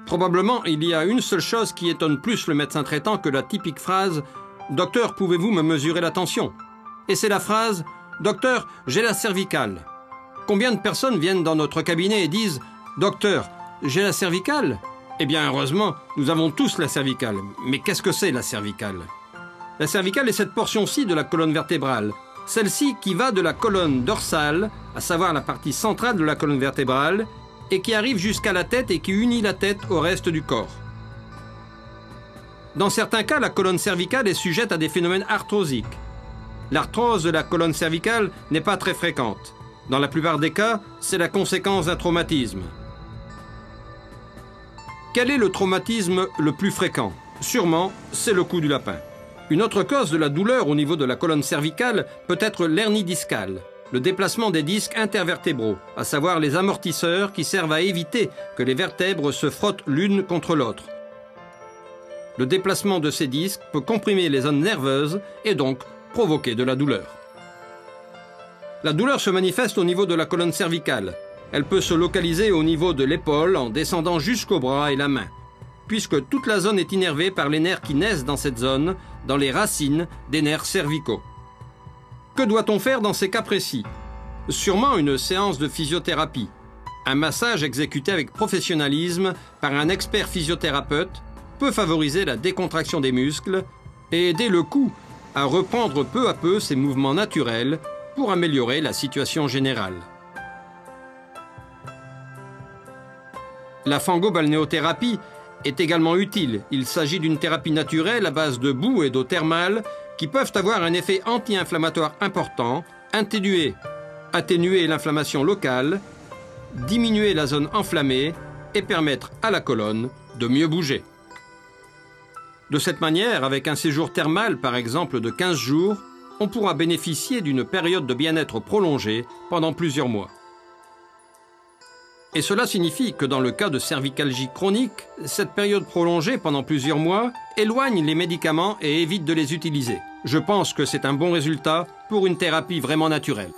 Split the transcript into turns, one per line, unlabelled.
Probablement, il y a une seule chose qui étonne plus le médecin traitant que la typique phrase « Docteur, pouvez-vous me mesurer la tension ?» Et c'est la phrase « Docteur, j'ai la cervicale ». Combien de personnes viennent dans notre cabinet et disent « Docteur, j'ai la cervicale ?» Eh bien, heureusement, nous avons tous la cervicale. Mais qu'est-ce que c'est la cervicale? La cervicale est cette portion-ci de la colonne vertébrale. Celle-ci qui va de la colonne dorsale, à savoir la partie centrale de la colonne vertébrale, et qui arrive jusqu'à la tête et qui unit la tête au reste du corps. Dans certains cas, la colonne cervicale est sujette à des phénomènes arthrosiques. L'arthrose de la colonne cervicale n'est pas très fréquente. Dans la plupart des cas, c'est la conséquence d'un traumatisme. Quel est le traumatisme le plus fréquent? Sûrement, c'est le coup du lapin. Une autre cause de la douleur au niveau de la colonne cervicale peut être l'hernie discale, le déplacement des disques intervertébraux, à savoir les amortisseurs qui servent à éviter que les vertèbres se frottent l'une contre l'autre. Le déplacement de ces disques peut comprimer les zones nerveuses et donc provoquer de la douleur. La douleur se manifeste au niveau de la colonne cervicale. Elle peut se localiser au niveau de l'épaule en descendant jusqu'au bras et la main, puisque toute la zone est innervée par les nerfs qui naissent dans cette zone, dans les racines des nerfs cervicaux. Que doit-on faire dans ces cas précis? Sûrement une séance de physiothérapie, un massage exécuté avec professionnalisme par un expert physiothérapeute peut favoriser la décontraction des muscles et aider le cou à reprendre peu à peu ses mouvements naturels pour améliorer la situation générale. La fangobalnéothérapie est également utile. Il s'agit d'une thérapie naturelle à base de boue et d'eau thermale qui peuvent avoir un effet anti-inflammatoire important, atténuer l'inflammation locale, diminuer la zone enflammée et permettre à la colonne de mieux bouger. De cette manière, avec un séjour thermal par exemple de 15 jours, on pourra bénéficier d'une période de bien-être prolongée pendant plusieurs mois. Et cela signifie que dans le cas de cervicalgie chronique, cette période prolongée pendant plusieurs mois éloigne les médicaments et évite de les utiliser. Je pense que c'est un bon résultat pour une thérapie vraiment naturelle.